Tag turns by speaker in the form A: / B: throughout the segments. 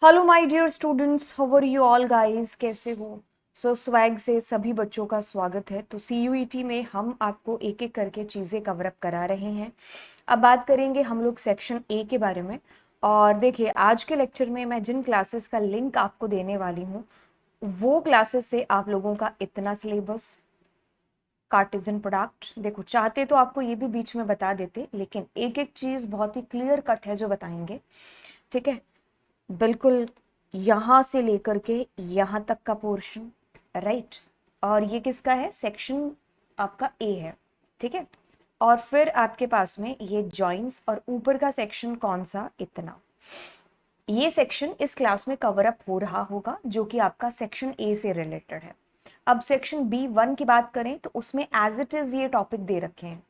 A: Hello my dear students, how are you all guys? कैसे हो? Swag से सभी बच्चों का स्वागत है। तो सीयूईटी में हम आपको एक एक करके चीज़ें कवर अप करा रहे हैं। अब बात करेंगे हम लोग सेक्शन ए के बारे में। और देखिए, आज के लेक्चर में मैं जिन क्लासेस का लिंक आपको देने वाली हूँ वो क्लासेस से आप लोगों का इतना सिलेबस, कार्टेशियन प्रोडक्ट, देखो चाहते तो आपको ये भी बीच में बता देते, लेकिन एक एक चीज़ बहुत ही क्लियर कट है जो बताएंगे। ठीक है, बिल्कुल यहाँ से लेकर के यहाँ तक का पोर्शन, राइट। और ये किसका है? सेक्शन आपका ए है, ठीक है। और फिर आपके पास में ये जॉइंट्स और ऊपर का सेक्शन कौन सा? इतना। ये सेक्शन इस क्लास में कवर अप हो रहा होगा जो कि आपका सेक्शन ए से रिलेटेड है। अब सेक्शन बी वन की बात करें तो उसमें एज इट इज ये टॉपिक दे रखे हैं।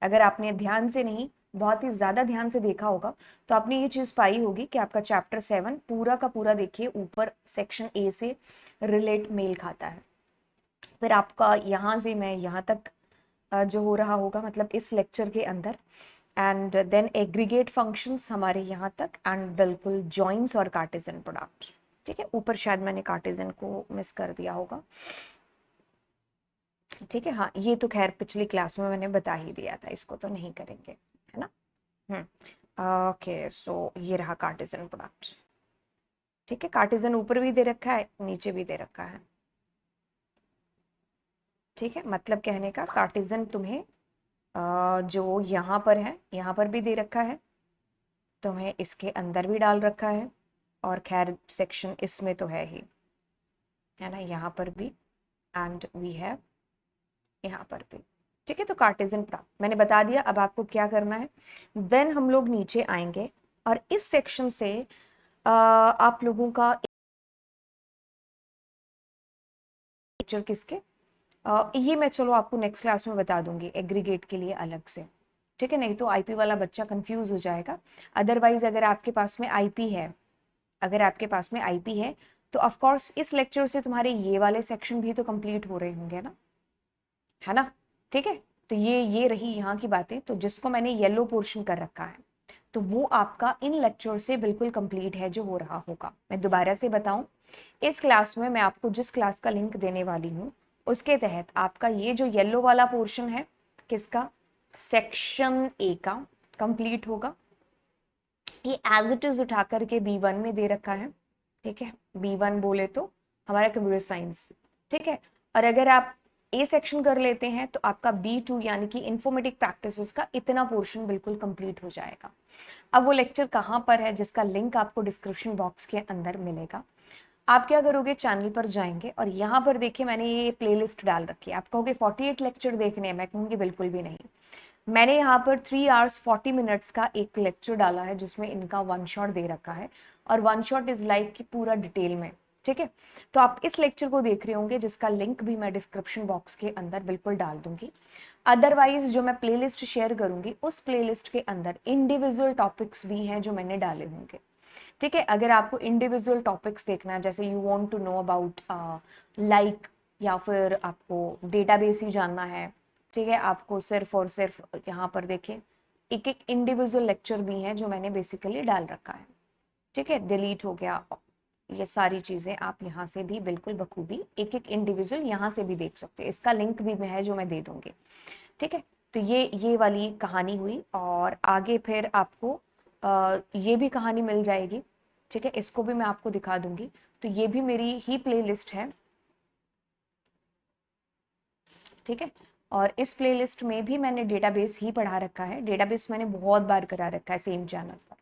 A: अगर आपने ध्यान से नहीं, बहुत ही ज्यादा ध्यान से देखा होगा तो आपने ये चीज पाई होगी कि आपका चैप्टर 7 पूरा का पूरा देखिए ऊपर सेक्शन ए से रिलेट मेल खाता है। फिर आपका यहाँ से मैं यहाँ तक जो हो रहा होगा, मतलब इस लेक्चर के अंदर, एंड देन एग्रीगेट फंक्शंस हमारे यहाँ तक, एंड बिल्कुल जॉइंट्स और कार्टेशियन प्रोडक्ट। ठीक है, ऊपर शायद मैंने कार्टेशियन को मिस कर दिया होगा। ठीक है, हाँ ये तो खैर पिछली क्लास में मैंने बता ही दिया था, इसको तो नहीं करेंगे, है ना। ओके, सो ये रहा कार्टेशियन प्रोडक्ट। ठीक है, कार्टेशियन ऊपर भी दे रखा है, नीचे भी दे रखा है। ठीक है, मतलब कहने का कार्टेशियन तुम्हें जो यहाँ पर है, यहाँ पर भी दे रखा है, तुम्हें इसके अंदर भी डाल रखा है, और खैर सेक्शन इसमें तो है ही, है ना, यहाँ पर भी, एंड वी हैव यहाँ पर भी। ठीक है, तो कार्टेशियन प्राप्त मैंने बता दिया। अब आपको क्या करना है, देन हम लोग नीचे आएंगे और इस सेक्शन से आप लोगों का लेक्चर किसके, ये मैं चलो आपको नेक्स्ट क्लास में बता दूंगी एग्रीगेट के लिए अलग से। ठीक है, नहीं तो आईपी वाला बच्चा कंफ्यूज हो जाएगा। अदरवाइज अगर आपके पास में आईपी है, अगर आपके पास में आईपी है तो ऑफ कोर्स इस लेक्चर से तुम्हारे ये वाले सेक्शन भी तो कंप्लीट हो रहे होंगे ना, है ना। ठीक है, तो ये रही यहाँ की बातें। तो जिसको मैंने येलो पोर्शन कर रखा है तो वो आपका इन लेक्चर से बिल्कुल कंप्लीट है जो हो रहा होगा। मैं दोबारा से बताऊं, इस क्लास में मैं आपको जिस क्लास का लिंक देने वाली हूँ उसके तहत आपका ये जो येलो वाला पोर्शन है किसका, सेक्शन ए का कंप्लीट होगा। ये एज इट इज उठा करके B1 में दे रखा है। ठीक है, B1 बोले तो हमारा कंप्यूटर साइंस। ठीक है, और अगर आप ए सेक्शन कर लेते हैं तो आपका B2 यानी कि इंफॉर्मेटिक प्रैक्टिसेस का इतना पोर्शन बिल्कुल कंप्लीट हो जाएगा। अब वो लेक्चर कहाँ पर है जिसका लिंक आपको डिस्क्रिप्शन बॉक्स के अंदर मिलेगा। आप क्या करोगे, चैनल पर जाएंगे और यहाँ पर देखिए मैंने ये प्लेलिस्ट डाल रखी है। आप कहोगे 48 लेक्चर देखने हैं, मैं कहूँगी बिल्कुल भी नहीं। मैंने यहाँ पर 3 आवर्स 40 मिनट्स का एक लेक्चर डाला है जिसमें इनका वन शॉट दे रखा है, और वन शॉट इज लाइक कि पूरा डिटेल में। ठीक है, तो आप इस लेक्चर को देख रहे होंगे जिसका लिंक भी मैं डिस्क्रिप्शन बॉक्स के अंदर बिल्कुल डाल दूंगी। अदरवाइज जो मैं प्लेलिस्ट शेयर करूंगी उस प्लेलिस्ट के अंदर इंडिविजुअल टॉपिक्स भी हैं जो मैंने डाले होंगे। ठीक है, अगर आपको इंडिविजुअल टॉपिक्स देखना है, जैसे you want to know about like, या फिर आपको डेटाबेस ही जानना है, ठीक है, आपको सिर्फ और सिर्फ यहाँ पर देखें एक एक इंडिविजुअल लेक्चर भी है जो मैंने बेसिकली डाल रखा है। ठीक है, डिलीट हो गया, ये सारी चीज़ें आप यहाँ से भी बिल्कुल बखूबी एक एक इंडिविजुअल यहाँ से भी देख सकते हैं। इसका लिंक भी है जो मैं दे दूंगी। ठीक है, तो ये वाली कहानी हुई, और आगे फिर आपको ये भी कहानी मिल जाएगी। ठीक है, इसको भी मैं आपको दिखा दूंगी। तो ये भी मेरी ही प्लेलिस्ट है। ठीक है, और इस प्लेलिस्ट में भी मैंने डेटाबेस ही पढ़ा रखा है। डेटाबेस मैंने बहुत बार करा रखा है सेम चैनल पर,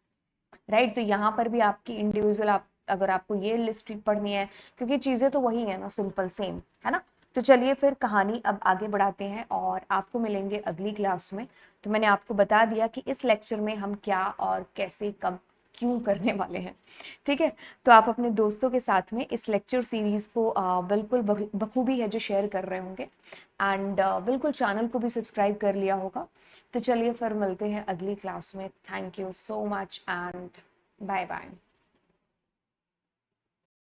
A: राइट। तो यहाँ पर भी आपकी इंडिविजुअल, आप अगर आपको ये लिस्ट पढ़नी है, क्योंकि चीज़ें तो वही है ना, सिंपल सेम, है ना। तो चलिए फिर कहानी अब आगे बढ़ाते हैं और आपको मिलेंगे अगली क्लास में। तो मैंने आपको बता दिया कि इस लेक्चर में हम क्या और कैसे कब क्यों करने वाले हैं। ठीक है, तो आप अपने दोस्तों के साथ में इस लेक्चर सीरीज़ को बिल्कुल बखूबी है जो शेयर कर रहे होंगे, एंड बिल्कुल चैनल को भी सब्सक्राइब कर लिया होगा। तो चलिए फिर मिलते हैं अगली क्लास में। Thank you so much and bye bye.